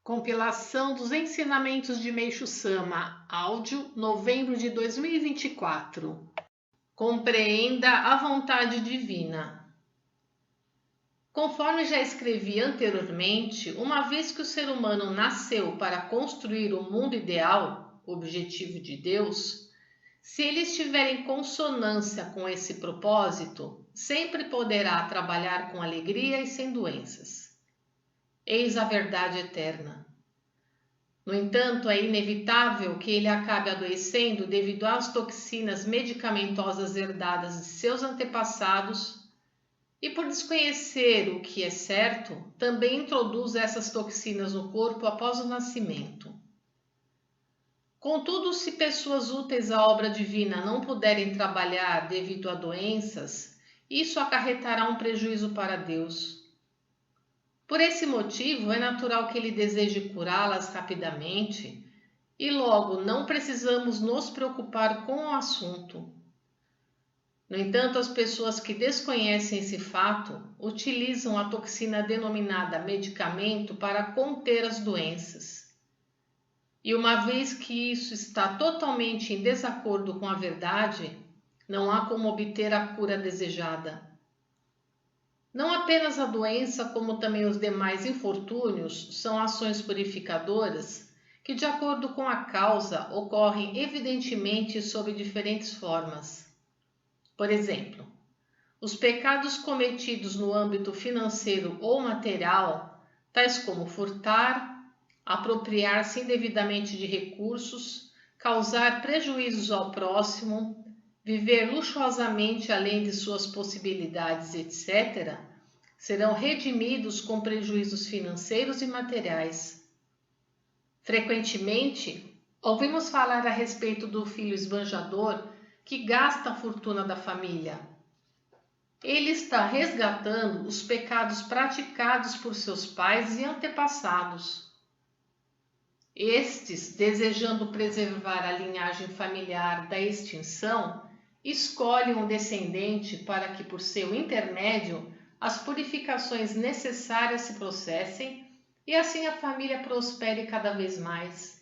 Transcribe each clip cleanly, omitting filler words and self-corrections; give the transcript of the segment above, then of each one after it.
Compilação dos ensinamentos de Meixo Sama, áudio, novembro de 2024. Compreenda a vontade divina. Conforme já escrevi anteriormente, uma vez que o ser humano nasceu para construir o mundo ideal, o objetivo de Deus, se ele estiver em consonância com esse propósito, sempre poderá trabalhar com alegria e sem doenças. Eis a verdade eterna. No entanto, é inevitável que ele acabe adoecendo devido às toxinas medicamentosas herdadas de seus antepassados e, por desconhecer o que é certo, também introduz essas toxinas no corpo após o nascimento. Contudo, se pessoas úteis à obra divina não puderem trabalhar devido a doenças, isso acarretará um prejuízo para Deus. Por esse motivo, é natural que ele deseje curá-las rapidamente e logo não precisamos nos preocupar com o assunto. No entanto, as pessoas que desconhecem esse fato utilizam a toxina denominada medicamento para conter as doenças. E uma vez que isso está totalmente em desacordo com a verdade, não há como obter a cura desejada. Não apenas a doença, como também os demais infortúnios, são ações purificadoras que, de acordo com a causa, ocorrem evidentemente sob diferentes formas. Por exemplo, os pecados cometidos no âmbito financeiro ou material, tais como furtar, apropriar-se indevidamente de recursos, causar prejuízos ao próximo, viver luxuosamente além de suas possibilidades, etc., serão redimidos com prejuízos financeiros e materiais. Frequentemente, ouvimos falar a respeito do filho esbanjador que gasta a fortuna da família. Ele está resgatando os pecados praticados por seus pais e antepassados. Estes, desejando preservar a linhagem familiar da extinção, escolhem um descendente para que, por seu intermédio, as purificações necessárias se processem e assim a família prospere cada vez mais.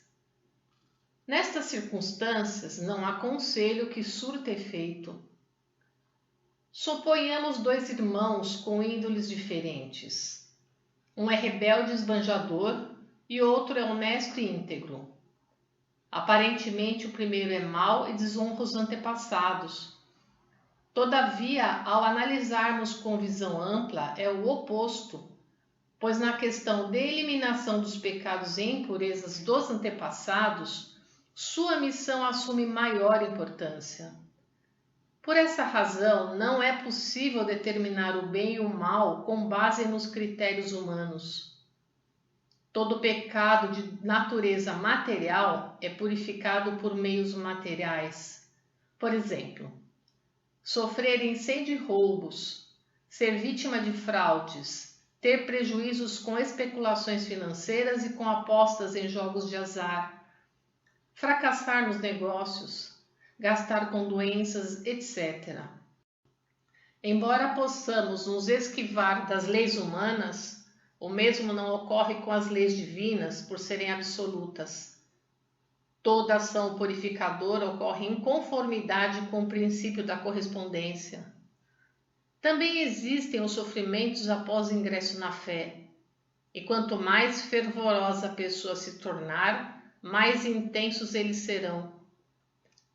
Nestas circunstâncias, não há conselho que surta efeito. Suponhamos dois irmãos com índoles diferentes. Um é rebelde e esbanjador e outro é honesto e íntegro. Aparentemente, o primeiro é mau e desonra os antepassados. Todavia, ao analisarmos com visão ampla, é o oposto, pois na questão de eliminação dos pecados e impurezas dos antepassados, sua missão assume maior importância. Por essa razão, não é possível determinar o bem e o mal com base nos critérios humanos. Todo pecado de natureza material é purificado por meios materiais. Por exemplo, sofrer incêndio e roubos, ser vítima de fraudes, ter prejuízos com especulações financeiras e com apostas em jogos de azar, fracassar nos negócios, gastar com doenças, etc. Embora possamos nos esquivar das leis humanas, o mesmo não ocorre com as leis divinas por serem absolutas. Toda ação purificadora ocorre em conformidade com o princípio da correspondência. Também existem os sofrimentos após o ingresso na fé, e quanto mais fervorosa a pessoa se tornar, mais intensos eles serão.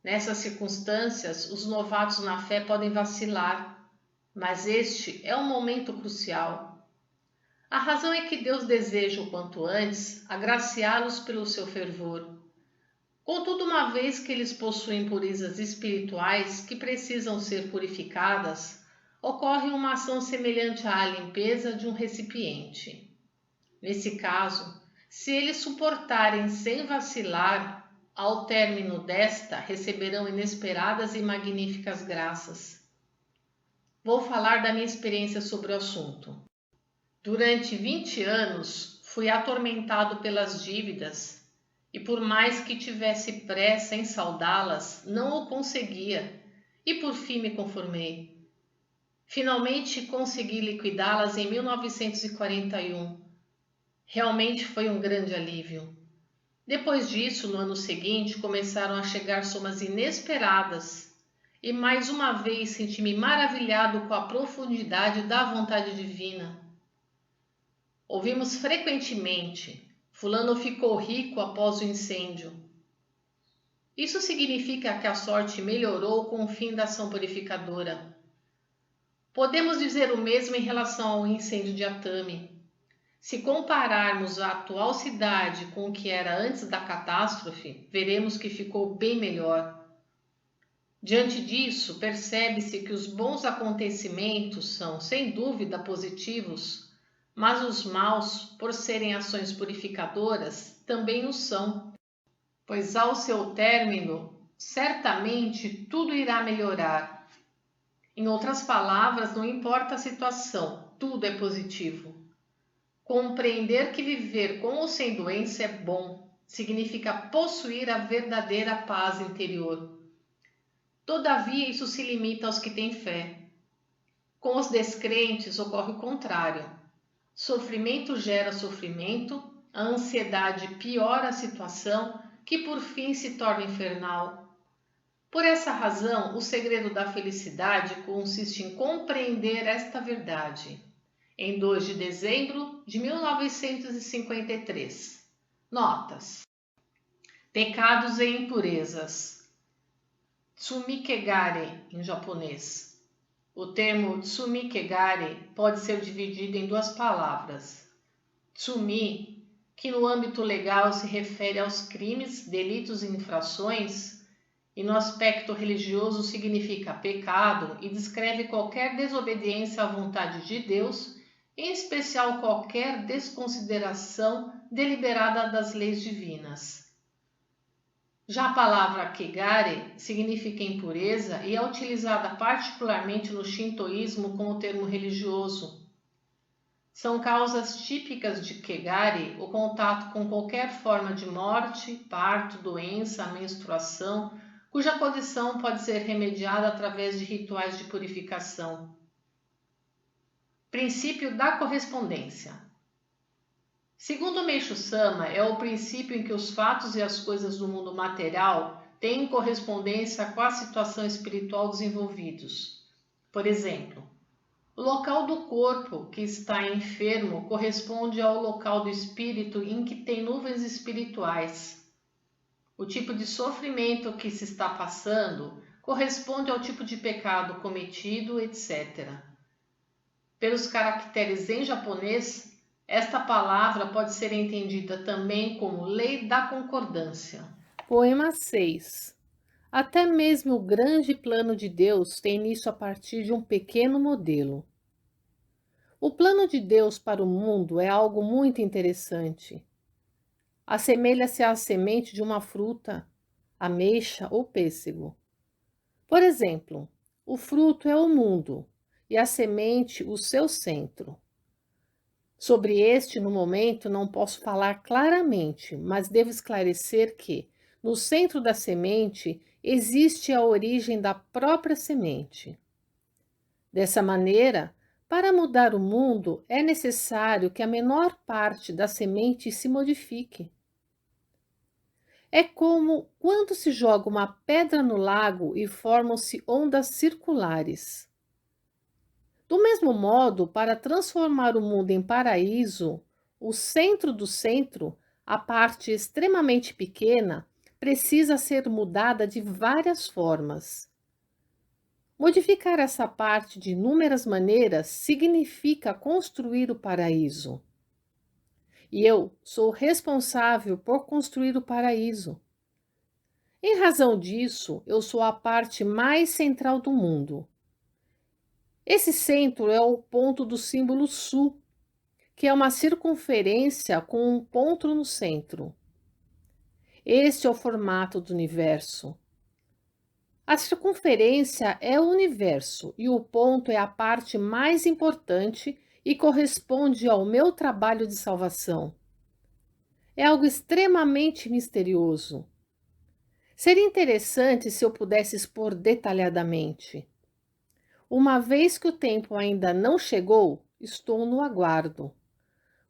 Nessas circunstâncias, os novatos na fé podem vacilar, mas este é um momento crucial. A razão é que Deus deseja o quanto antes agraciá-los pelo seu fervor. Contudo, uma vez que eles possuem purezas espirituais que precisam ser purificadas, ocorre uma ação semelhante à limpeza de um recipiente. Nesse caso, se eles suportarem sem vacilar, ao término desta receberão inesperadas e magníficas graças. Vou falar da minha experiência sobre o assunto. Durante 20 anos, fui atormentado pelas dívidas e por mais que tivesse pressa em saldá-las, não o conseguia e por fim me conformei. Finalmente consegui liquidá-las em 1941. Realmente foi um grande alívio. Depois disso, no ano seguinte, começaram a chegar somas inesperadas e mais uma vez senti-me maravilhado com a profundidade da vontade divina. Ouvimos frequentemente: Fulano ficou rico após o incêndio. Isso significa que a sorte melhorou com o fim da ação purificadora. Podemos dizer o mesmo em relação ao incêndio de Atami. Se compararmos a atual cidade com o que era antes da catástrofe, veremos que ficou bem melhor. Diante disso, percebe-se que os bons acontecimentos são, sem dúvida, positivos, mas os maus, por serem ações purificadoras, também o são, pois ao seu término, certamente tudo irá melhorar. Em outras palavras, não importa a situação, tudo é positivo. Compreender que viver com ou sem doença é bom, significa possuir a verdadeira paz interior. Todavia, isso se limita aos que têm fé. Com os descrentes ocorre o contrário. Sofrimento gera sofrimento, a ansiedade piora a situação, que por fim se torna infernal. Por essa razão, o segredo da felicidade consiste em compreender esta verdade. Em 2 de dezembro de 1953. Notas: pecados e impurezas. Tsumikegare, em japonês. O termo tsumikegare pode ser dividido em duas palavras. Tsumi, que no âmbito legal se refere aos crimes, delitos e infrações, e no aspecto religioso significa pecado e descreve qualquer desobediência à vontade de Deus, em especial qualquer desconsideração deliberada das leis divinas. Já a palavra kegare significa impureza e é utilizada particularmente no shintoísmo com o termo religioso. São causas típicas de kegare o contato com qualquer forma de morte, parto, doença, menstruação, cuja condição pode ser remediada através de rituais de purificação. Princípio da correspondência. Segundo Meishu Sama, é o princípio em que os fatos e as coisas do mundo material têm correspondência com a situação espiritual dos envolvidos. Por exemplo, o local do corpo que está enfermo corresponde ao local do espírito em que tem nuvens espirituais. O tipo de sofrimento que se está passando corresponde ao tipo de pecado cometido, etc. Pelos caracteres em japonês, esta palavra pode ser entendida também como lei da concordância. Poema 6. Até mesmo o grande plano de Deus tem início a partir de um pequeno modelo. O plano de Deus para o mundo é algo muito interessante. Assemelha-se à semente de uma fruta, ameixa ou pêssego. Por exemplo, o fruto é o mundo e a semente o seu centro. Sobre este, no momento, não posso falar claramente, mas devo esclarecer que, no centro da semente, existe a origem da própria semente. Dessa maneira, para mudar o mundo, é necessário que a menor parte da semente se modifique. É como quando se joga uma pedra no lago e formam-se ondas circulares. Do mesmo modo, para transformar o mundo em paraíso, o centro do centro, a parte extremamente pequena, precisa ser mudada de várias formas. Modificar essa parte de inúmeras maneiras significa construir o paraíso. E eu sou responsável por construir o paraíso. Em razão disso, eu sou a parte mais central do mundo. Esse centro é o ponto do símbolo Su, que é uma circunferência com um ponto no centro. Este é o formato do universo. A circunferência é o universo e o ponto é a parte mais importante e corresponde ao meu trabalho de salvação. É algo extremamente misterioso. Seria interessante se eu pudesse expor detalhadamente. Uma vez que o tempo ainda não chegou, estou no aguardo.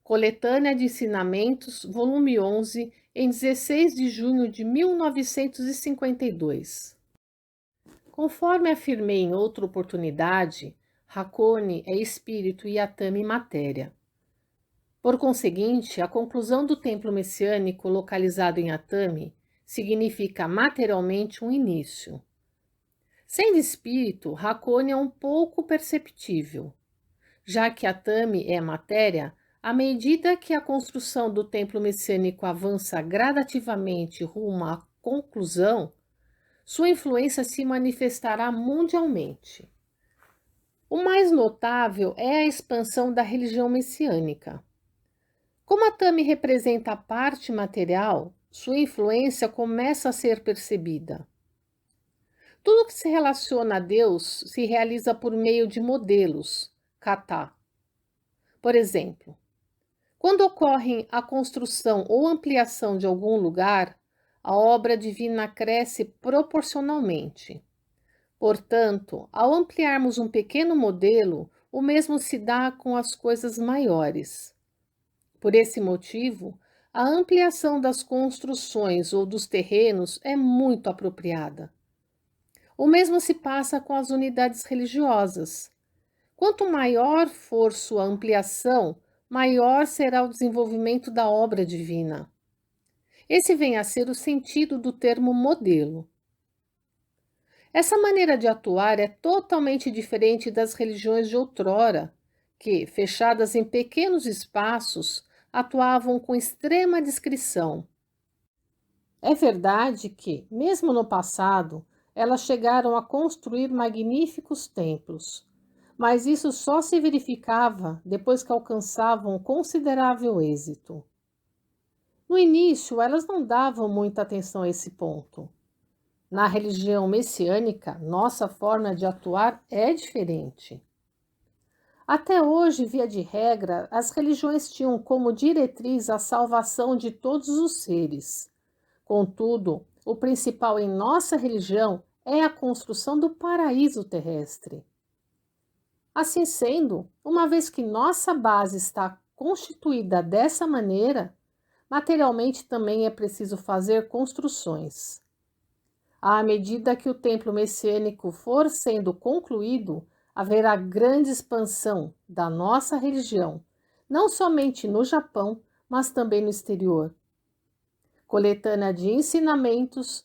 Coletânea de Ensinamentos, volume 11, em 16 de junho de 1952. Conforme afirmei em outra oportunidade, Hakone é espírito e Atami matéria. Por conseguinte, a conclusão do templo messiânico localizado em Atami significa materialmente um início. Sendo espírito, Hakone é um pouco perceptível. Já que Atami é matéria, à medida que a construção do templo messiânico avança gradativamente rumo à conclusão, sua influência se manifestará mundialmente. O mais notável é a expansão da religião messiânica. Como Atami representa a parte material, sua influência começa a ser percebida. Tudo que se relaciona a Deus se realiza por meio de modelos, kata. Por exemplo, quando ocorre a construção ou ampliação de algum lugar, a obra divina cresce proporcionalmente. Portanto, ao ampliarmos um pequeno modelo, o mesmo se dá com as coisas maiores. Por esse motivo, a ampliação das construções ou dos terrenos é muito apropriada. O mesmo se passa com as unidades religiosas. Quanto maior for sua ampliação, maior será o desenvolvimento da obra divina. Esse vem a ser o sentido do termo modelo. Essa maneira de atuar é totalmente diferente das religiões de outrora, que, fechadas em pequenos espaços, atuavam com extrema discrição. É verdade que, mesmo no passado, elas chegaram a construir magníficos templos, mas isso só se verificava depois que alcançavam considerável êxito. No início, elas não davam muita atenção a esse ponto. Na religião messiânica, nossa forma de atuar é diferente. Até hoje, via de regra, as religiões tinham como diretriz a salvação de todos os seres. Contudo, o principal em nossa religião é a construção do paraíso terrestre. Assim sendo, uma vez que nossa base está constituída dessa maneira, materialmente também é preciso fazer construções. À medida que o templo messiânico for sendo concluído, haverá grande expansão da nossa religião, não somente no Japão, mas também no exterior. Coletânea de Ensinamentos,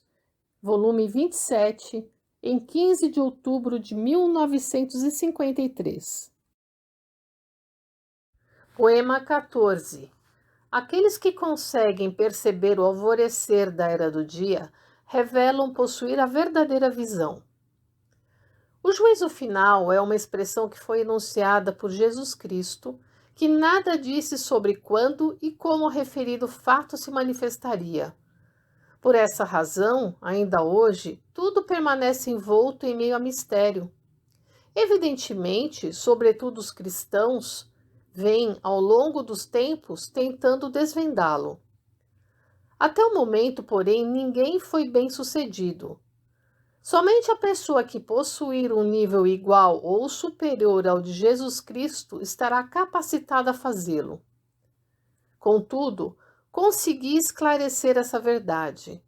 volume 27, em 15 de outubro de 1953. Poema 14. Aqueles que conseguem perceber o alvorecer da era do dia revelam possuir a verdadeira visão. O juízo final é uma expressão que foi enunciada por Jesus Cristo, que nada disse sobre quando e como o referido fato se manifestaria. Por essa razão, ainda hoje, tudo permanece envolto em meio a mistério. Evidentemente, sobretudo os cristãos, vêm ao longo dos tempos tentando desvendá-lo. Até o momento, porém, ninguém foi bem-sucedido. Somente a pessoa que possuir um nível igual ou superior ao de Jesus Cristo estará capacitada a fazê-lo. Contudo, consegui esclarecer essa verdade.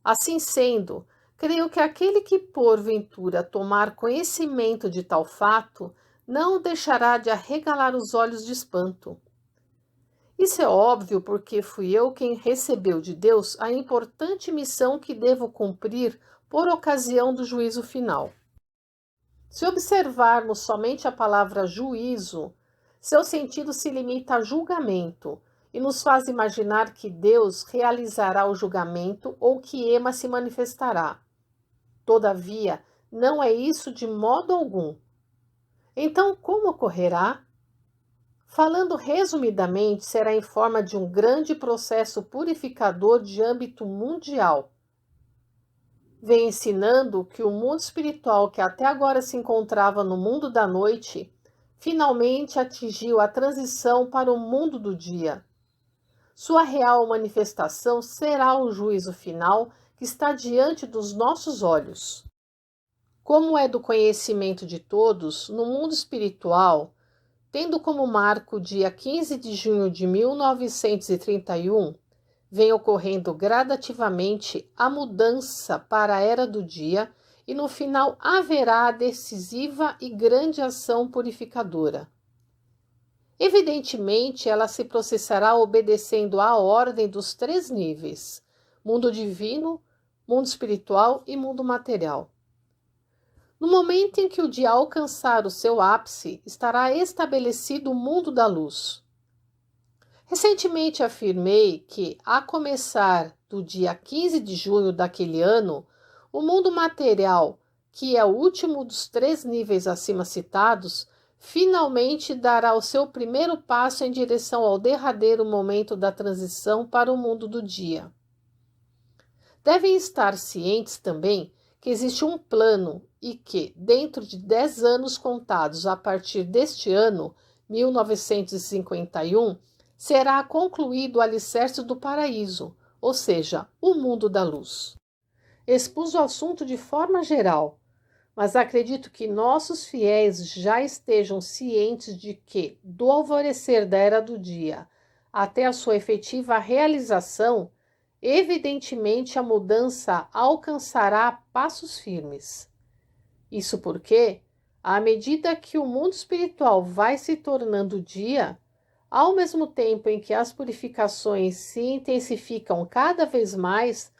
Assim sendo, creio que aquele que porventura tomar conhecimento de tal fato não deixará de arregalar os olhos de espanto. Isso é óbvio porque fui eu quem recebeu de Deus a importante missão que devo cumprir por ocasião do juízo final. Se observarmos somente a palavra juízo, seu sentido se limita a julgamento e nos faz imaginar que Deus realizará o julgamento ou que Ema se manifestará. Todavia, não é isso de modo algum. Então, como ocorrerá? Falando resumidamente, será em forma de um grande processo purificador de âmbito mundial. Vem ensinando que o mundo espiritual que até agora se encontrava no mundo da noite, finalmente atingiu a transição para o mundo do dia. Sua real manifestação será o juízo final que está diante dos nossos olhos. Como é do conhecimento de todos, no mundo espiritual, tendo como marco o dia 15 de junho de 1931, vem ocorrendo gradativamente a mudança para a era do dia e no final haverá a decisiva e grande ação purificadora. Evidentemente, ela se processará obedecendo à ordem dos 3 níveis: mundo divino, mundo espiritual e mundo material. No momento em que o dia alcançar o seu ápice, estará estabelecido o mundo da luz. Recentemente afirmei que, a começar do dia 15 de junho daquele ano, o mundo material, que é o último dos 3 níveis acima citados, finalmente dará o seu primeiro passo em direção ao derradeiro momento da transição para o mundo do dia. Devem estar cientes também que existe um plano e que, dentro de 10 anos contados a partir deste ano, 1951, será concluído o alicerce do paraíso, ou seja, o mundo da luz. Expus o assunto de forma geral, mas acredito que nossos fiéis já estejam cientes de que, do alvorecer da era do dia até a sua efetiva realização, evidentemente a mudança alcançará passos firmes. Isso porque, à medida que o mundo espiritual vai se tornando dia, ao mesmo tempo em que as purificações se intensificam cada vez mais,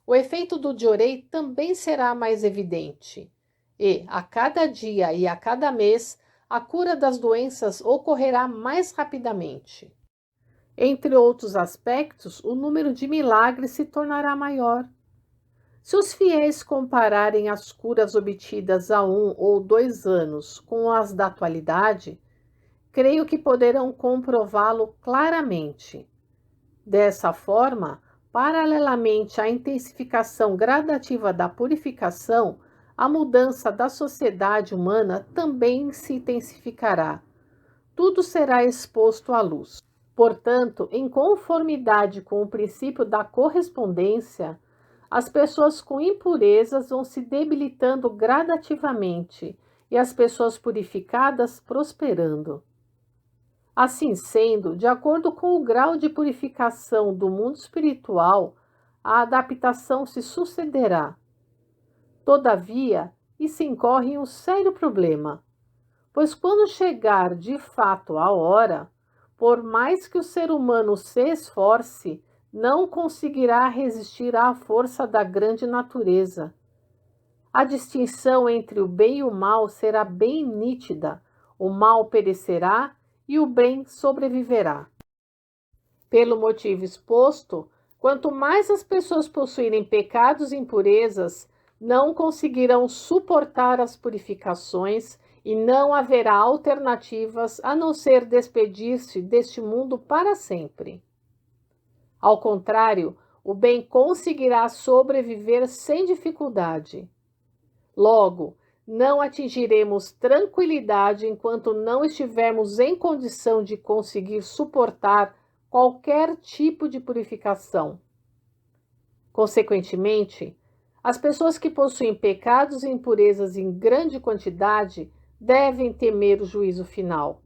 o efeito do Diorei também será mais evidente. E, a cada dia e a cada mês, a cura das doenças ocorrerá mais rapidamente. Entre outros aspectos, o número de milagres se tornará maior. Se os fiéis compararem as curas obtidas há 1 ou 2 anos com as da atualidade, creio que poderão comprová-lo claramente. Dessa forma, paralelamente à intensificação gradativa da purificação, a mudança da sociedade humana também se intensificará. Tudo será exposto à luz. Portanto, em conformidade com o princípio da correspondência, as pessoas com impurezas vão se debilitando gradativamente e as pessoas purificadas prosperando. Assim sendo, de acordo com o grau de purificação do mundo espiritual, a adaptação se sucederá. Todavia, isso incorre em um sério problema, pois quando chegar de fato a hora, por mais que o ser humano se esforce, não conseguirá resistir à força da grande natureza. A distinção entre o bem e o mal será bem nítida, o mal perecerá e o bem sobreviverá. Pelo motivo exposto, quanto mais as pessoas possuírem pecados e impurezas, não conseguirão suportar as purificações e não haverá alternativas a não ser despedir-se deste mundo para sempre. Ao contrário, o bem conseguirá sobreviver sem dificuldade. Logo, não atingiremos tranquilidade enquanto não estivermos em condição de conseguir suportar qualquer tipo de purificação. Consequentemente, as pessoas que possuem pecados e impurezas em grande quantidade devem temer o juízo final.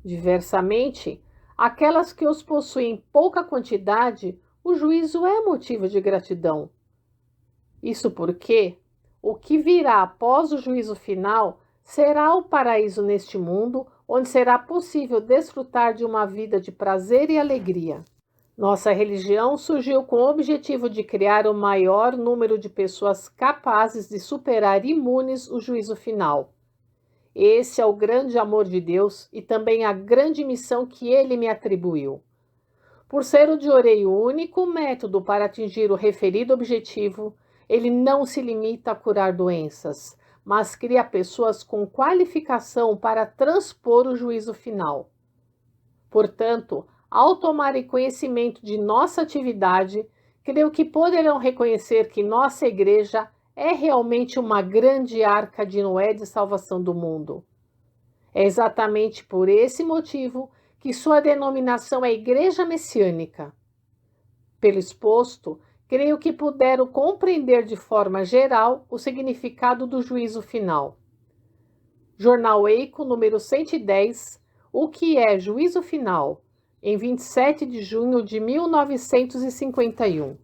Diversamente, aquelas que os possuem em pouca quantidade, o juízo é motivo de gratidão. Isso porque o que virá após o juízo final será o paraíso neste mundo, onde será possível desfrutar de uma vida de prazer e alegria. Nossa religião surgiu com o objetivo de criar o maior número de pessoas capazes de superar imunes o juízo final. Esse é o grande amor de Deus e também a grande missão que Ele me atribuiu. Por ser o Diorei o único método para atingir o referido objetivo, ele não se limita a curar doenças, mas cria pessoas com qualificação para transpor o juízo final. Portanto, ao tomarem conhecimento de nossa atividade, creio que poderão reconhecer que nossa igreja é realmente uma grande arca de Noé de salvação do mundo. É exatamente por esse motivo que sua denominação é Igreja Messiânica. Pelo exposto, creio que puderam compreender de forma geral o significado do juízo final. Jornal Eico, número 110, O que é Juízo Final, em 27 de junho de 1951.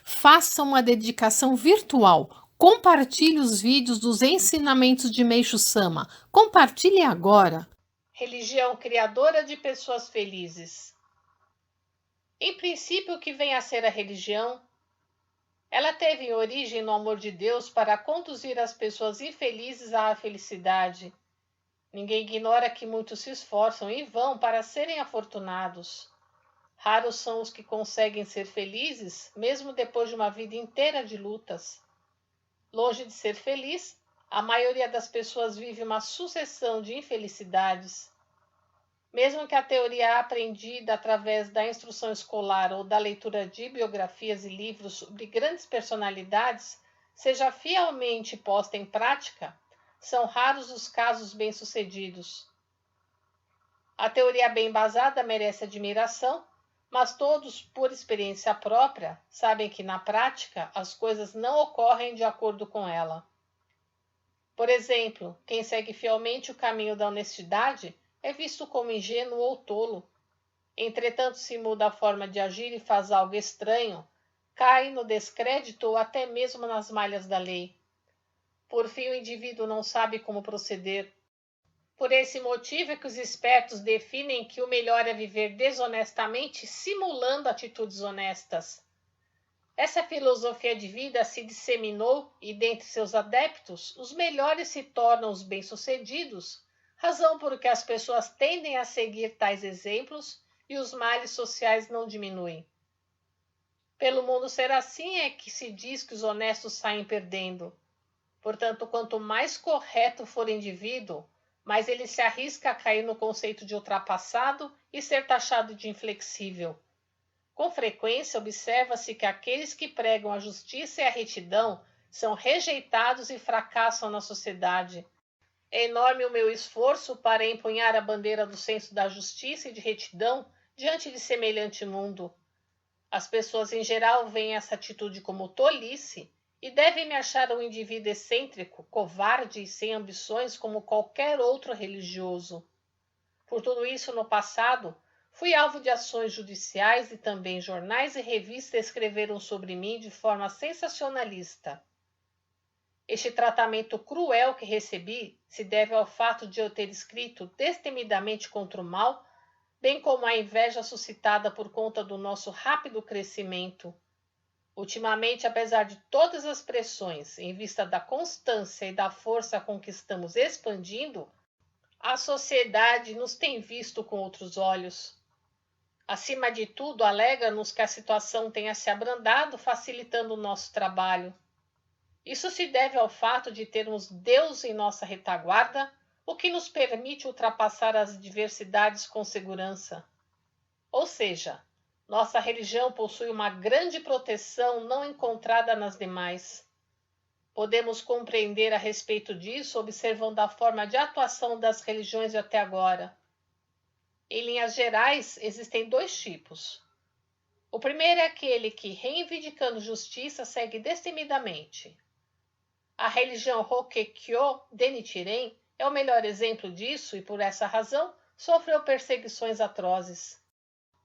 Faça uma dedicação virtual. Compartilhe os vídeos dos ensinamentos de Meishu Sama. Compartilhe agora. Religião criadora de pessoas felizes. Em princípio, o que vem a ser a religião? Ela teve origem no amor de Deus para conduzir as pessoas infelizes à felicidade. Ninguém ignora que muitos se esforçam em vão para serem afortunados. Raros são os que conseguem ser felizes, mesmo depois de uma vida inteira de lutas. Longe de ser feliz, a maioria das pessoas vive uma sucessão de infelicidades. Mesmo que a teoria aprendida através da instrução escolar ou da leitura de biografias e livros sobre grandes personalidades seja fielmente posta em prática, são raros os casos bem-sucedidos. A teoria bem embasada merece admiração, mas todos, por experiência própria, sabem que, na prática, as coisas não ocorrem de acordo com ela. Por exemplo, quem segue fielmente o caminho da honestidade é visto como ingênuo ou tolo. Entretanto, se muda a forma de agir e faz algo estranho, cai no descrédito ou até mesmo nas malhas da lei. Por fim, o indivíduo não sabe como proceder. Por esse motivo é que os espertos definem que o melhor é viver desonestamente, simulando atitudes honestas. Essa filosofia de vida se disseminou e, dentre seus adeptos, os melhores se tornam os bem-sucedidos, razão por que as pessoas tendem a seguir tais exemplos e os males sociais não diminuem. Pelo mundo ser assim é que se diz que os honestos saem perdendo. Portanto, quanto mais correto for o indivíduo, mais ele se arrisca a cair no conceito de ultrapassado e ser taxado de inflexível. Com frequência, observa-se que aqueles que pregam a justiça e a retidão são rejeitados e fracassam na sociedade. É enorme o meu esforço para empunhar a bandeira do senso da justiça e de retidão diante de semelhante mundo. As pessoas em geral veem essa atitude como tolice e devem me achar um indivíduo excêntrico, covarde e sem ambições como qualquer outro religioso. Por tudo isso, no passado, fui alvo de ações judiciais e também jornais e revistas escreveram sobre mim de forma sensacionalista. Este tratamento cruel que recebi se deve ao fato de eu ter escrito destemidamente contra o mal, bem como à inveja suscitada por conta do nosso rápido crescimento. Ultimamente, apesar de todas as pressões, em vista da constância e da força com que estamos expandindo, a sociedade nos tem visto com outros olhos. Acima de tudo, alegra-nos que a situação tenha se abrandado, facilitando o nosso trabalho. Isso se deve ao fato de termos Deus em nossa retaguarda, o que nos permite ultrapassar as adversidades com segurança. Ou seja, nossa religião possui uma grande proteção não encontrada nas demais. Podemos compreender a respeito disso observando a forma de atuação das religiões de até agora. Em linhas gerais, existem dois tipos. O primeiro é aquele que, reivindicando justiça, segue destemidamente. A religião Hokkekyo de Nichiren é o melhor exemplo disso e, por essa razão, sofreu perseguições atrozes.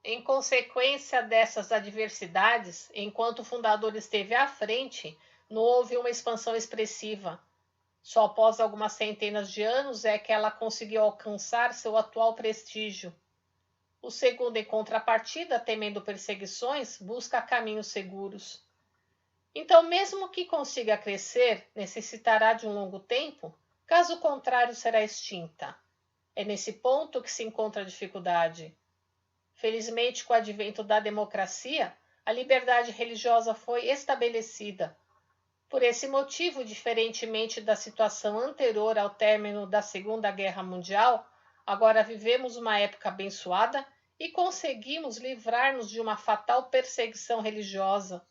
Em consequência dessas adversidades, enquanto o fundador esteve à frente, não houve uma expansão expressiva. Só após algumas centenas de anos é que ela conseguiu alcançar seu atual prestígio. O segundo, em contrapartida, temendo perseguições, busca caminhos seguros. Então, mesmo que consiga crescer, necessitará de um longo tempo, caso contrário será extinta. É nesse ponto que se encontra a dificuldade. Felizmente, com o advento da democracia, a liberdade religiosa foi estabelecida. Por esse motivo, diferentemente da situação anterior ao término da Segunda Guerra Mundial, agora vivemos uma época abençoada e conseguimos livrar-nos de uma fatal perseguição religiosa.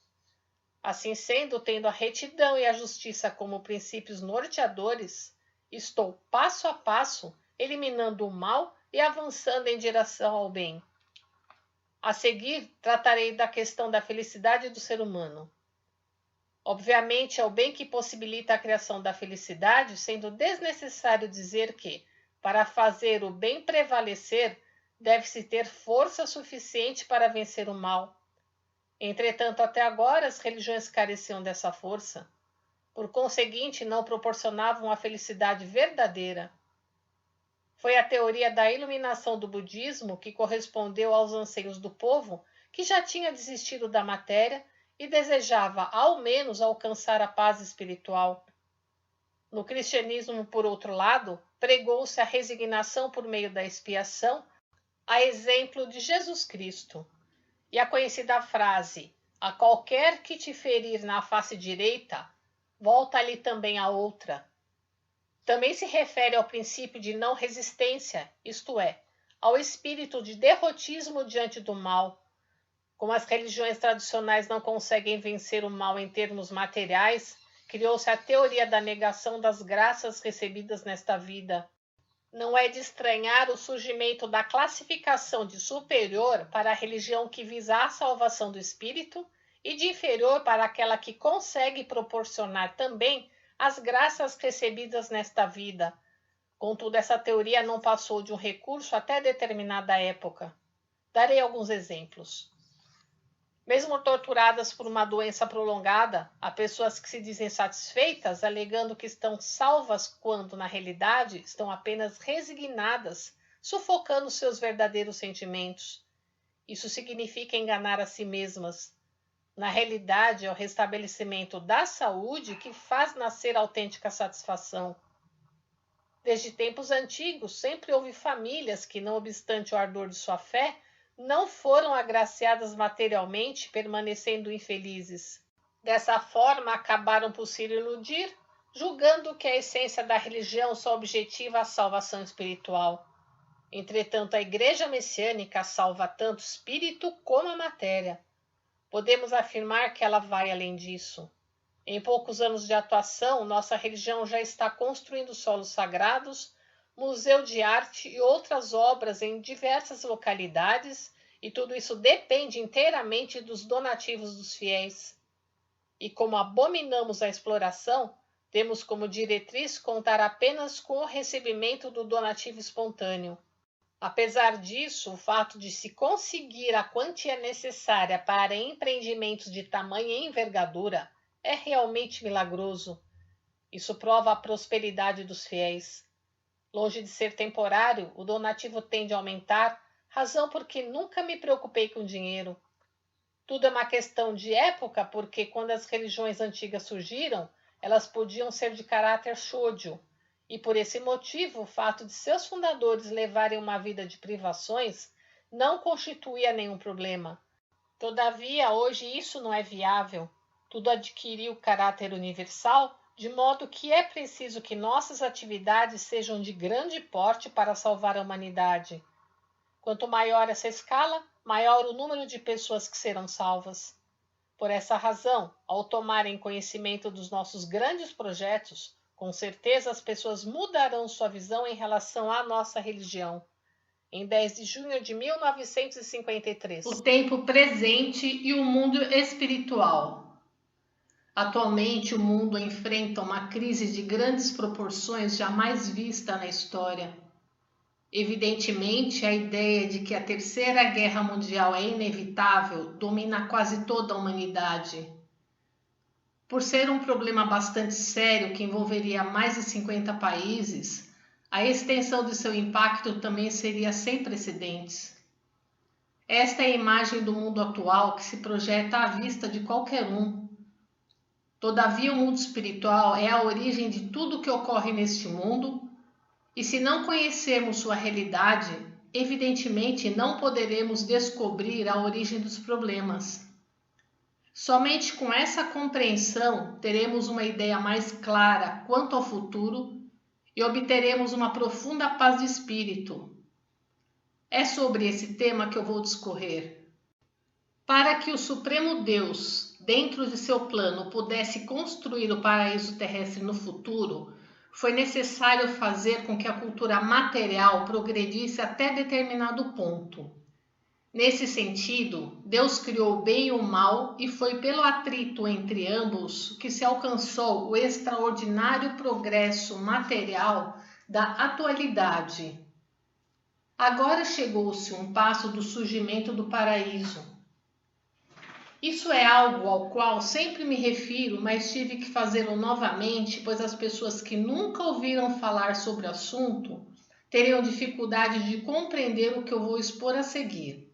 Assim sendo, tendo a retidão e a justiça como princípios norteadores, estou passo a passo eliminando o mal e avançando em direção ao bem. A seguir, tratarei da questão da felicidade do ser humano. Obviamente, é o bem que possibilita a criação da felicidade, sendo desnecessário dizer que, para fazer o bem prevalecer, deve-se ter força suficiente para vencer o mal. Entretanto, até agora as religiões careciam dessa força. Por conseguinte, não proporcionavam a felicidade verdadeira. Foi a teoria da iluminação do budismo que correspondeu aos anseios do povo, que já tinha desistido da matéria e desejava, ao menos, alcançar a paz espiritual. No cristianismo, por outro lado, pregou-se a resignação por meio da expiação, a exemplo de Jesus Cristo. E a conhecida frase, a qualquer que te ferir na face direita, volta-lhe também a outra. Também se refere ao princípio de não resistência, isto é, ao espírito de derrotismo diante do mal. Como as religiões tradicionais não conseguem vencer o mal em termos materiais, criou-se a teoria da negação das graças recebidas nesta vida. Não é de estranhar o surgimento da classificação de superior para a religião que visa a salvação do espírito e de inferior para aquela que consegue proporcionar também as graças recebidas nesta vida. Contudo, essa teoria não passou de um recurso até determinada época. Darei alguns exemplos. Mesmo torturadas por uma doença prolongada, há pessoas que se dizem satisfeitas, alegando que estão salvas quando, na realidade, estão apenas resignadas, sufocando seus verdadeiros sentimentos. Isso significa enganar a si mesmas. Na realidade, é o restabelecimento da saúde que faz nascer autêntica satisfação. Desde tempos antigos, sempre houve famílias que, não obstante o ardor de sua fé, não foram agraciadas materialmente, permanecendo infelizes. Dessa forma, acabaram por se iludir, julgando que a essência da religião só objetiva a salvação espiritual. Entretanto, a Igreja Messiânica salva tanto o espírito como a matéria. Podemos afirmar que ela vai além disso. Em poucos anos de atuação, nossa religião já está construindo solos sagrados, museu de arte e outras obras em diversas localidades, e tudo isso depende inteiramente dos donativos dos fiéis. E como abominamos a exploração, temos como diretriz contar apenas com o recebimento do donativo espontâneo. Apesar disso, o fato de se conseguir a quantia necessária para empreendimentos de tamanha envergadura é realmente milagroso. Isso prova a prosperidade dos fiéis. Longe de ser temporário, o donativo tende a aumentar, razão porque nunca me preocupei com dinheiro. Tudo é uma questão de época, porque quando as religiões antigas surgiram, elas podiam ser de caráter shōjo, e por esse motivo o fato de seus fundadores levarem uma vida de privações não constituía nenhum problema. Todavia, hoje isso não é viável. Tudo adquiriu caráter universal, de modo que é preciso que nossas atividades sejam de grande porte para salvar a humanidade. Quanto maior essa escala, maior o número de pessoas que serão salvas. Por essa razão, ao tomarem conhecimento dos nossos grandes projetos, com certeza as pessoas mudarão sua visão em relação à nossa religião. Em 10 de junho de 1953. O tempo presente e o mundo espiritual. Atualmente, o mundo enfrenta uma crise de grandes proporções jamais vista na história. Evidentemente, a ideia de que a Terceira Guerra Mundial é inevitável domina quase toda a humanidade. Por ser um problema bastante sério que envolveria mais de 50 países, a extensão de seu impacto também seria sem precedentes. Esta é a imagem do mundo atual que se projeta à vista de qualquer um. Todavia, o mundo espiritual é a origem de tudo o que ocorre neste mundo, e se não conhecermos sua realidade, evidentemente não poderemos descobrir a origem dos problemas. Somente com essa compreensão teremos uma ideia mais clara quanto ao futuro e obteremos uma profunda paz de espírito. É sobre esse tema que eu vou discorrer. Para que o Supremo Deus, dentro de seu plano, pudesse construir o paraíso terrestre no futuro, foi necessário fazer com que a cultura material progredisse até determinado ponto. Nesse sentido, Deus criou o bem e o mal e foi pelo atrito entre ambos que se alcançou o extraordinário progresso material da atualidade. Agora chegou-se um passo do surgimento do paraíso. Isso é algo ao qual sempre me refiro, mas tive que fazê-lo novamente, pois as pessoas que nunca ouviram falar sobre o assunto teriam dificuldade de compreender o que eu vou expor a seguir.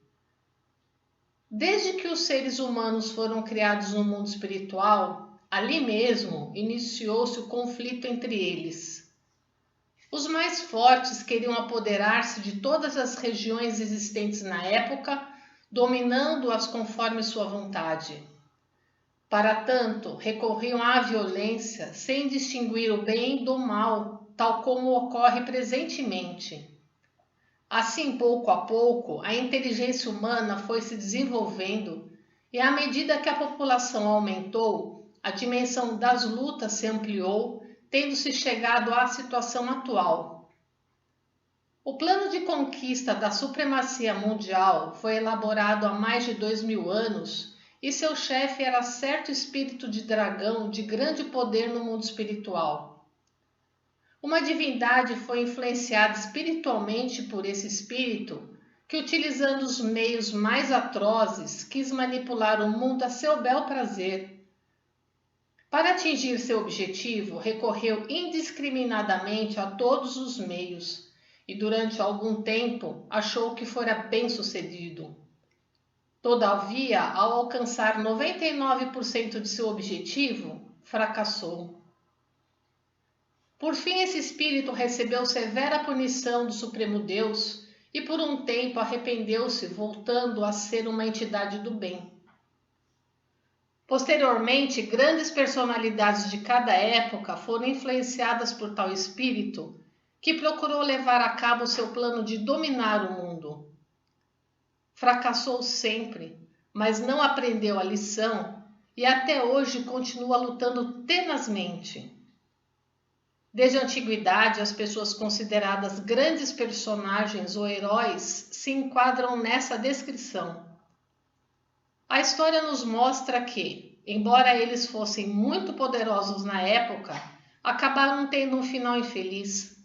Desde que os seres humanos foram criados no mundo espiritual, ali mesmo iniciou-se o conflito entre eles. Os mais fortes queriam apoderar-se de todas as regiões existentes na época, dominando-as conforme sua vontade. Para tanto, recorriam à violência sem distinguir o bem do mal, tal como ocorre presentemente. Assim, pouco a pouco, a inteligência humana foi se desenvolvendo e, à medida que a população aumentou, a dimensão das lutas se ampliou, tendo-se chegado à situação atual. O plano de conquista da supremacia mundial foi elaborado há mais de 2000 anos e seu chefe era certo espírito de dragão de grande poder no mundo espiritual. Uma divindade foi influenciada espiritualmente por esse espírito que, utilizando os meios mais atrozes, quis manipular o mundo a seu bel prazer. Para atingir seu objetivo, recorreu indiscriminadamente a todos os meios e, durante algum tempo, achou que fora bem-sucedido. Todavia, ao alcançar 99% de seu objetivo, fracassou. Por fim, esse espírito recebeu severa punição do Supremo Deus e por um tempo arrependeu-se, voltando a ser uma entidade do bem. Posteriormente, grandes personalidades de cada época foram influenciadas por tal espírito, que procurou levar a cabo seu plano de dominar o mundo. Fracassou sempre, mas não aprendeu a lição e até hoje continua lutando tenazmente. Desde a antiguidade, as pessoas consideradas grandes personagens ou heróis se enquadram nessa descrição. A história nos mostra que, embora eles fossem muito poderosos na época, acabaram tendo um final infeliz.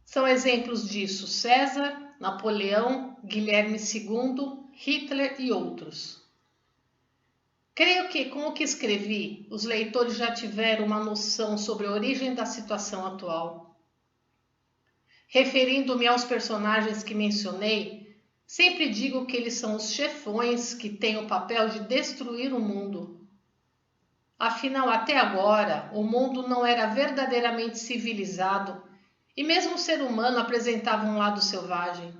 São exemplos disso César, Napoleão, Guilherme II, Hitler e outros. Creio que, com o que escrevi, os leitores já tiveram uma noção sobre a origem da situação atual. Referindo-me aos personagens que mencionei, sempre digo que eles são os chefões que têm o papel de destruir o mundo. Afinal, até agora, o mundo não era verdadeiramente civilizado e mesmo o ser humano apresentava um lado selvagem.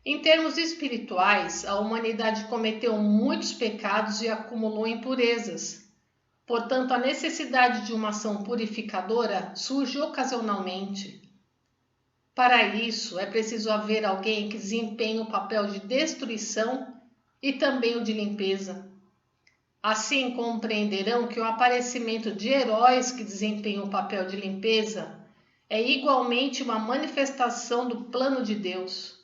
Em termos espirituais, a humanidade cometeu muitos pecados e acumulou impurezas. Portanto, a necessidade de uma ação purificadora surge ocasionalmente. Para isso, é preciso haver alguém que desempenhe o papel de destruição e também o de limpeza. Assim, compreenderão que o aparecimento de heróis que desempenham o papel de limpeza é igualmente uma manifestação do plano de Deus.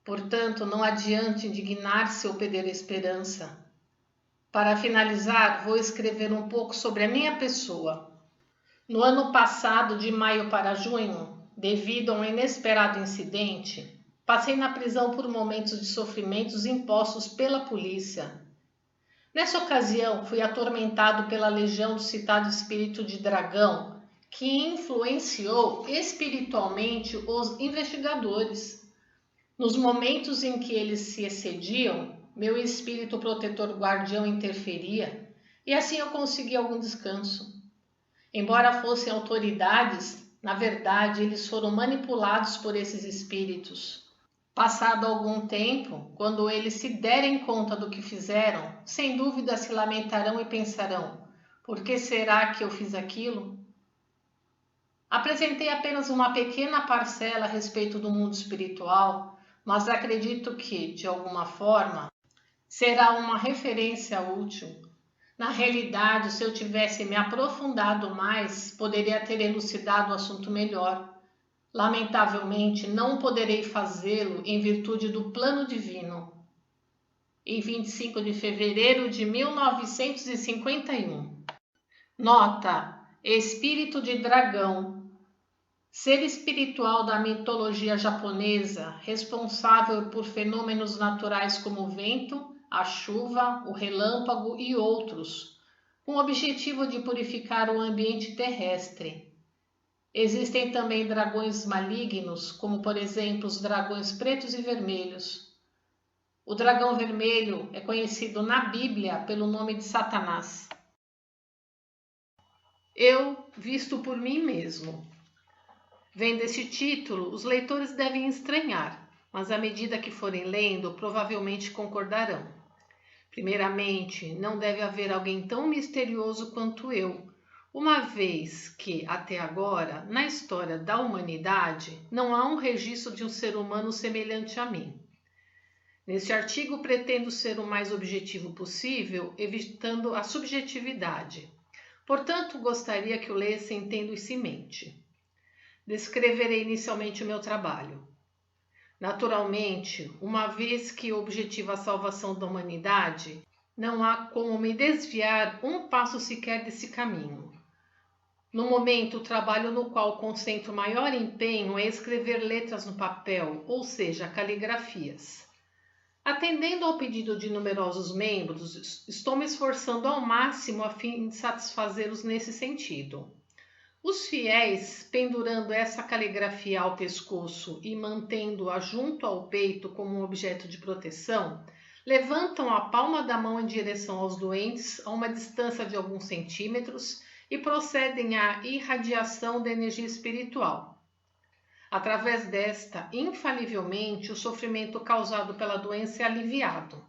Portanto, não adianta indignar-se ou perder a esperança. Para finalizar, vou escrever um pouco sobre a minha pessoa. No ano passado, de maio para junho, devido a um inesperado incidente, passei na prisão por momentos de sofrimentos impostos pela polícia. Nessa ocasião, fui atormentado pela legião do citado espírito de dragão, que influenciou espiritualmente os investigadores. Nos momentos em que eles se excediam, meu espírito protetor guardião interferia e assim eu consegui algum descanso. Embora fossem autoridades, na verdade eles foram manipulados por esses espíritos. Passado algum tempo, quando eles se derem conta do que fizeram, sem dúvida se lamentarão e pensarão: por que será que eu fiz aquilo? Apresentei apenas uma pequena parcela a respeito do mundo espiritual, mas acredito que, de alguma forma, será uma referência útil. Na realidade, se eu tivesse me aprofundado mais, poderia ter elucidado o assunto melhor. Lamentavelmente, não poderei fazê-lo em virtude do plano divino. Em 25 de fevereiro de 1951. Nota: Espírito de dragão. ser espiritual da mitologia japonesa, responsável por fenômenos naturais como o vento, a chuva, o relâmpago e outros, com o objetivo de purificar o ambiente terrestre. Existem também dragões malignos, como por exemplo os dragões pretos e vermelhos. O dragão vermelho é conhecido na Bíblia pelo nome de Satanás. Eu visto por mim mesmo. Vendo esse título, os leitores devem estranhar, mas à medida que forem lendo, provavelmente concordarão. Primeiramente, não deve haver alguém tão misterioso quanto eu, uma vez que, até agora, na história da humanidade, não há um registro de um ser humano semelhante a mim. Neste artigo, pretendo ser o mais objetivo possível, evitando a subjetividade. Portanto, gostaria que o lessem tendo isso em mente. Descreverei inicialmente o meu trabalho. Naturalmente, uma vez que objetiva a salvação da humanidade, não há como me desviar um passo sequer desse caminho. No momento, o trabalho no qual concentro maior empenho é escrever letras no papel, ou seja, caligrafias. Atendendo ao pedido de numerosos membros, estou me esforçando ao máximo a fim de satisfazê-los nesse sentido. Os fiéis, pendurando essa caligrafia ao pescoço e mantendo-a junto ao peito como um objeto de proteção, levantam a palma da mão em direção aos doentes a uma distância de alguns centímetros e procedem à irradiação da energia espiritual. Através desta, infalivelmente, o sofrimento causado pela doença é aliviado.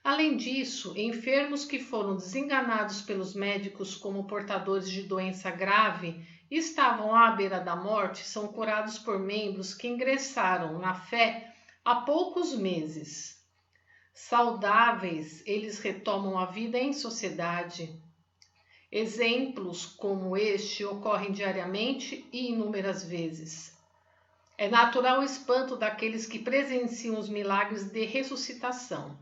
Além disso, enfermos que foram desenganados pelos médicos como portadores de doença grave e estavam à beira da morte são curados por membros que ingressaram na fé há poucos meses. Saudáveis, eles retomam a vida em sociedade. Exemplos como este ocorrem diariamente e inúmeras vezes. É natural o espanto daqueles que presenciam os milagres de ressuscitação.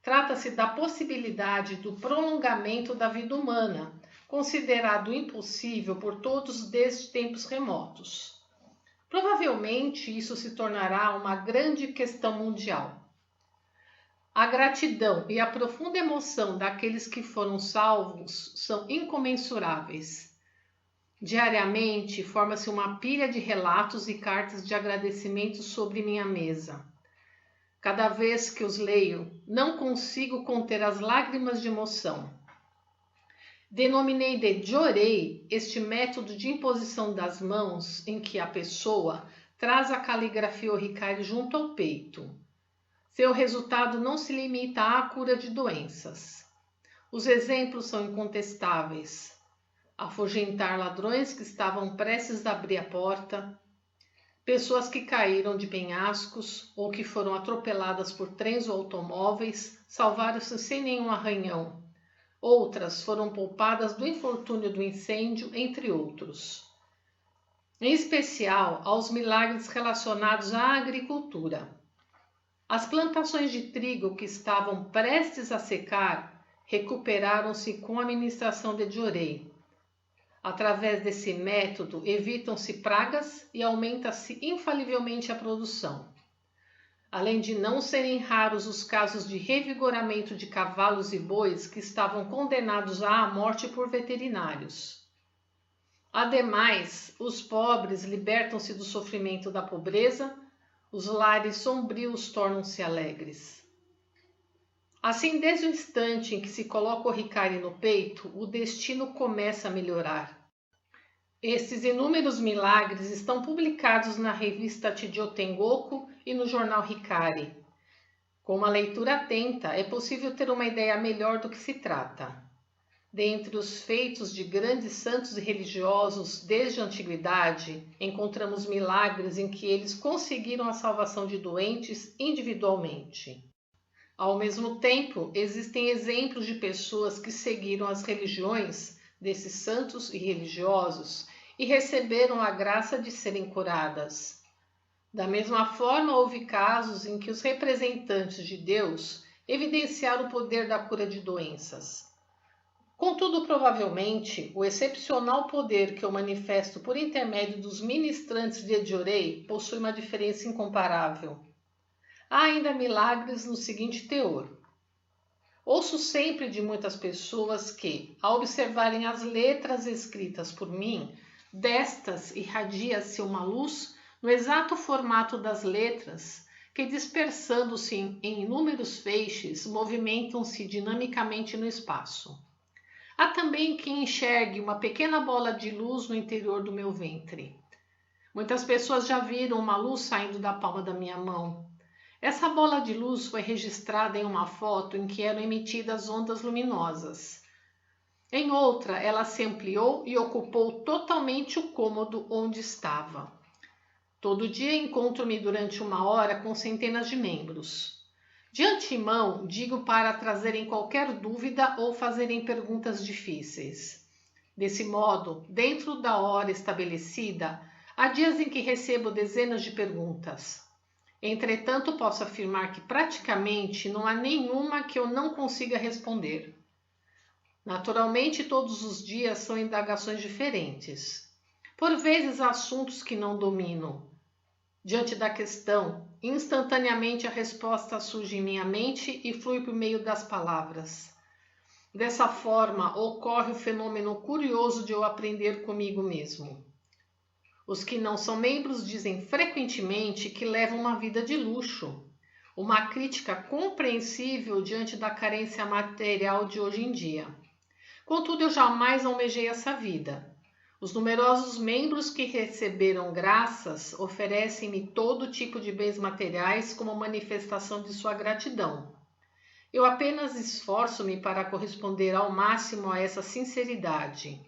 Trata-se da possibilidade do prolongamento da vida humana, considerado impossível por todos desde tempos remotos. Provavelmente isso se tornará uma grande questão mundial. A gratidão e a profunda emoção daqueles que foram salvos são incomensuráveis. Diariamente, forma-se uma pilha de relatos e cartas de agradecimento sobre minha mesa. Cada vez que os leio, não consigo conter as lágrimas de emoção. Denominei de Jorei este método de imposição das mãos em que a pessoa traz a caligrafia oricária junto ao peito. Seu resultado não se limita à cura de doenças. Os exemplos são incontestáveis. Afugentar ladrões que estavam prestes a abrir a porta, pessoas que caíram de penhascos ou que foram atropeladas por trens ou automóveis, salvaram-se sem nenhum arranhão. Outras foram poupadas do infortúnio do incêndio, entre outros. Em especial, aos milagres relacionados à agricultura. As plantações de trigo que estavam prestes a secar recuperaram-se com a ministração de Jorei. Através desse método, evitam-se pragas e aumenta-se infalivelmente a produção. Além de não serem raros os casos de revigoramento de cavalos e bois que estavam condenados à morte por veterinários. Ademais, os pobres libertam-se do sofrimento da pobreza, os lares sombrios tornam-se alegres. Assim, desde o instante em que se coloca o Hikari no peito, o destino começa a melhorar. Estes inúmeros milagres estão publicados na revista Chijo Tengoku e no jornal Hikari. Com uma leitura atenta, é possível ter uma ideia melhor do que se trata. Dentre os feitos de grandes santos e religiosos desde a antiguidade, encontramos milagres em que eles conseguiram a salvação de doentes individualmente. Ao mesmo tempo, existem exemplos de pessoas que seguiram as religiões desses santos e religiosos e receberam a graça de serem curadas. Da mesma forma, houve casos em que os representantes de Deus evidenciaram o poder da cura de doenças. Contudo, provavelmente, o excepcional poder que eu manifesto por intermédio dos ministrantes de Ediorei possui uma diferença incomparável. Há ainda milagres no seguinte teor. Ouço sempre de muitas pessoas que, ao observarem as letras escritas por mim, destas irradia-se uma luz no exato formato das letras, que, dispersando-se em inúmeros feixes, movimentam-se dinamicamente no espaço. Há também quem enxergue uma pequena bola de luz no interior do meu ventre. Muitas pessoas já viram uma luz saindo da palma da minha mão. Essa bola de luz foi registrada em uma foto em que eram emitidas ondas luminosas. Em outra, ela se ampliou e ocupou totalmente o cômodo onde estava. Todo dia encontro-me durante 1 hora com centenas de membros. De antemão, digo para trazerem qualquer dúvida ou fazerem perguntas difíceis. Desse modo, dentro da hora estabelecida, há dias em que recebo dezenas de perguntas. Entretanto, posso afirmar que praticamente não há nenhuma que eu não consiga responder. Naturalmente, todos os dias são indagações diferentes. Por vezes, há assuntos que não domino. Diante da questão, instantaneamente a resposta surge em minha mente e flui por meio das palavras. Dessa forma, ocorre o fenômeno curioso de eu aprender comigo mesmo. Os que não são membros dizem frequentemente que levam uma vida de luxo, uma crítica compreensível diante da carência material de hoje em dia. Contudo, eu jamais almejei essa vida. Os numerosos membros que receberam graças oferecem-me todo tipo de bens materiais como manifestação de sua gratidão. Eu apenas esforço-me para corresponder ao máximo a essa sinceridade.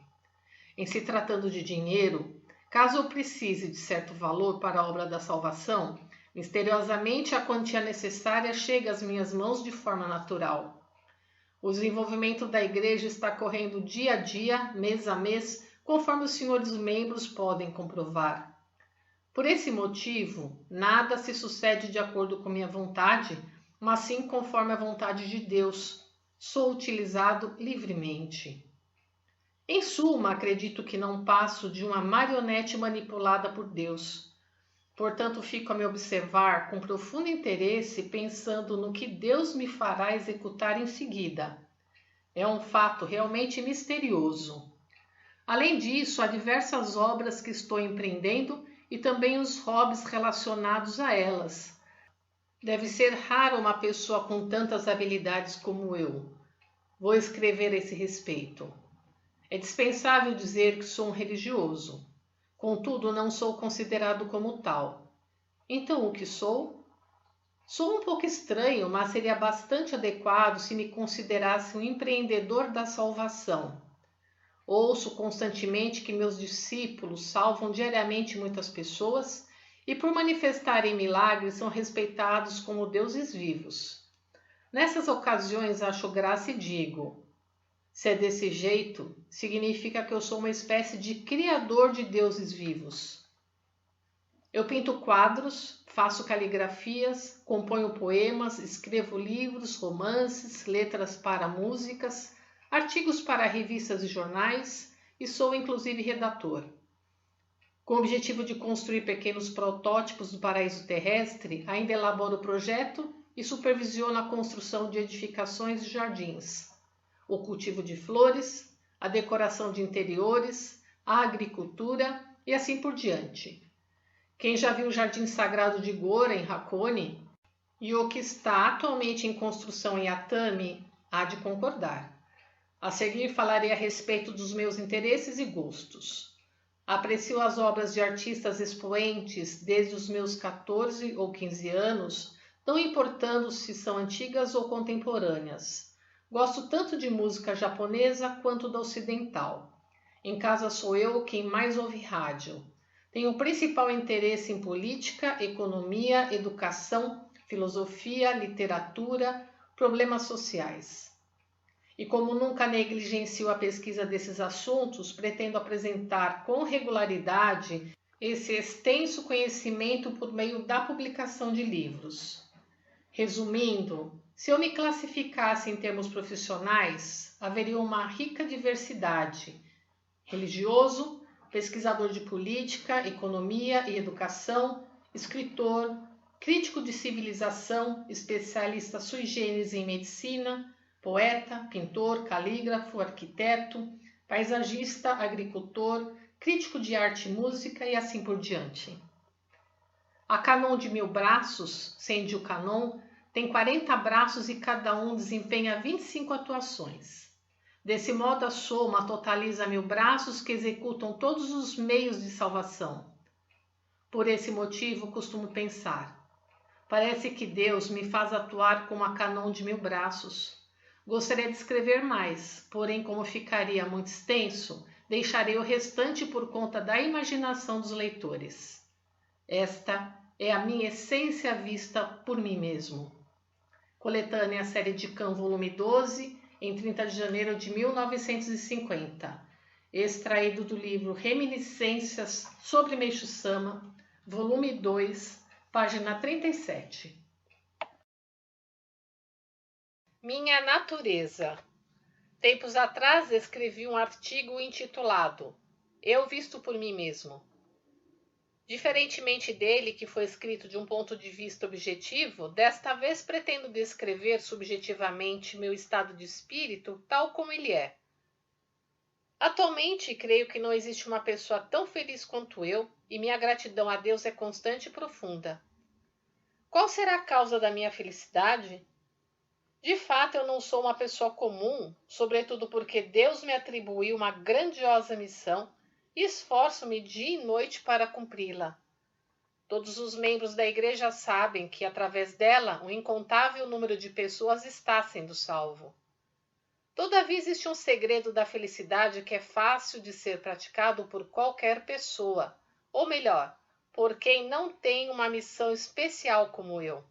Em se tratando de dinheiro, caso eu precise de certo valor para a obra da salvação, misteriosamente a quantia necessária chega às minhas mãos de forma natural. O desenvolvimento da igreja está correndo dia a dia, mês a mês, conforme os senhores membros podem comprovar. Por esse motivo, nada se sucede de acordo com minha vontade, mas sim conforme a vontade de Deus. Sou utilizado livremente. Em suma, acredito que não passo de uma marionete manipulada por Deus. Portanto, fico a me observar com profundo interesse, pensando no que Deus me fará executar em seguida. É um fato realmente misterioso. Além disso, há diversas obras que estou empreendendo e também os hobbies relacionados a elas. Deve ser raro uma pessoa com tantas habilidades como eu. Vou escrever a esse respeito. É dispensável dizer que sou um religioso. Contudo, não sou considerado como tal. Então, o que sou? Sou um pouco estranho, mas seria bastante adequado se me considerasse um empreendedor da salvação. Ouço constantemente que meus discípulos salvam diariamente muitas pessoas e, por manifestarem milagres, são respeitados como deuses vivos. Nessas ocasiões, acho graça e digo: se é desse jeito, significa que eu sou uma espécie de criador de deuses vivos. Eu pinto quadros, faço caligrafias, componho poemas, escrevo livros, romances, letras para músicas, artigos para revistas e jornais e sou inclusive redator. Com o objetivo de construir pequenos protótipos do paraíso terrestre, ainda elaboro o projeto e supervisiono a construção de edificações e jardins, o cultivo de flores, a decoração de interiores, a agricultura e assim por diante. Quem já viu o Jardim Sagrado de Gora, em Hakone, e o que está atualmente em construção em Atami, há de concordar. A seguir falarei a respeito dos meus interesses e gostos. Aprecio as obras de artistas expoentes desde os meus 14 ou 15 anos, não importando se são antigas ou contemporâneas. Gosto tanto de música japonesa quanto da ocidental. Em casa sou eu quem mais ouve rádio. Tenho principal interesse em política, economia, educação, filosofia, literatura, problemas sociais. E como nunca negligencio a pesquisa desses assuntos, pretendo apresentar com regularidade esse extenso conhecimento por meio da publicação de livros. Resumindo, Se eu me classificasse em termos profissionais, haveria uma rica diversidade: religioso, pesquisador de política, economia e educação, escritor, crítico de civilização, especialista sui generis em medicina, poeta, pintor, calígrafo, arquiteto, paisagista, agricultor, crítico de arte e música e assim por diante. A Canon de 1000 braços, Senju Canon, tem 40 braços e cada um desempenha 25 atuações. Desse modo, a soma totaliza 1000 braços que executam todos os meios de salvação. Por esse motivo, costumo pensar: parece que Deus me faz atuar como a Canon de 1000 braços. Gostaria de escrever mais, porém, como ficaria muito extenso, deixarei o restante por conta da imaginação dos leitores. Esta é a minha essência vista por mim mesmo. Coletânea Série de Cã, volume 12, em 30 de janeiro de 1950. Extraído do livro Reminiscências sobre Meishu Sama, volume 2, página 37. Minha natureza. Tempos atrás escrevi um artigo intitulado Eu visto por mim mesmo. Diferentemente dele, que foi escrito de um ponto de vista objetivo, desta vez pretendo descrever subjetivamente meu estado de espírito tal como ele é. Atualmente, creio que não existe uma pessoa tão feliz quanto eu, e minha gratidão a Deus é constante e profunda. Qual será a causa da minha felicidade? De fato, eu não sou uma pessoa comum, sobretudo porque Deus me atribuiu uma grandiosa missão e esforço-me dia e noite para cumpri-la. Todos os membros da igreja sabem que, através dela, um incontável número de pessoas está sendo salvo. Todavia, existe um segredo da felicidade que é fácil de ser praticado por qualquer pessoa, ou melhor, por quem não tem uma missão especial como eu.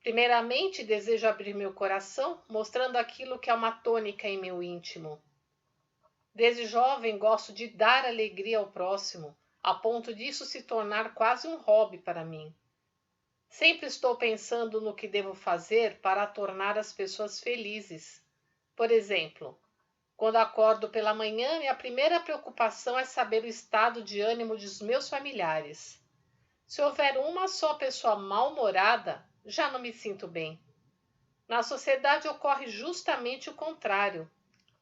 Primeiramente, desejo abrir meu coração, mostrando aquilo que é uma tônica em meu íntimo. Desde jovem gosto de dar alegria ao próximo, a ponto disso se tornar quase um hobby para mim. Sempre estou pensando no que devo fazer para tornar as pessoas felizes. Por exemplo, quando acordo pela manhã, minha primeira preocupação é saber o estado de ânimo dos meus familiares. Se houver uma só pessoa mal-humorada, já não me sinto bem. Na sociedade ocorre justamente o contrário.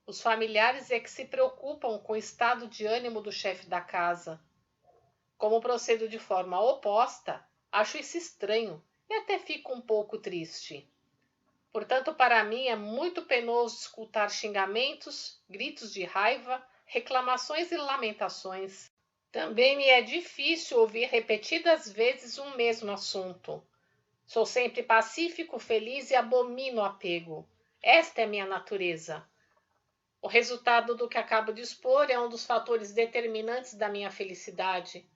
Os familiares é que se preocupam com o estado de ânimo do chefe da casa. Como procedo de forma oposta, acho isso estranho e até fico um pouco triste. Portanto, para mim é muito penoso escutar xingamentos, gritos de raiva, reclamações e lamentações. Também me é difícil ouvir repetidas vezes um mesmo assunto. Sou sempre pacífico, feliz e abomino o apego. Esta é minha natureza. O resultado do que acabo de expor é um dos fatores determinantes da minha felicidade.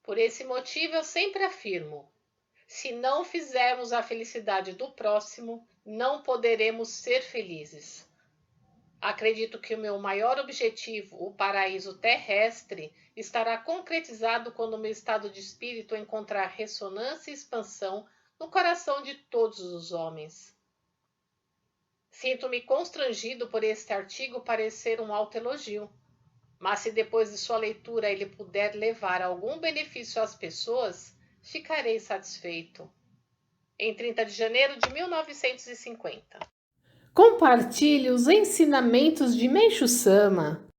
Por esse motivo, eu sempre afirmo: se não fizermos a felicidade do próximo, não poderemos ser felizes. Acredito que o meu maior objetivo, o paraíso terrestre, estará concretizado quando o meu estado de espírito encontrar ressonância e expansão no coração de todos os homens. Sinto-me constrangido por este artigo parecer um autoelogio, mas se depois de sua leitura ele puder levar algum benefício às pessoas, ficarei satisfeito. Em 30 de janeiro de 1950. Compartilhe os ensinamentos de Meishu Sama.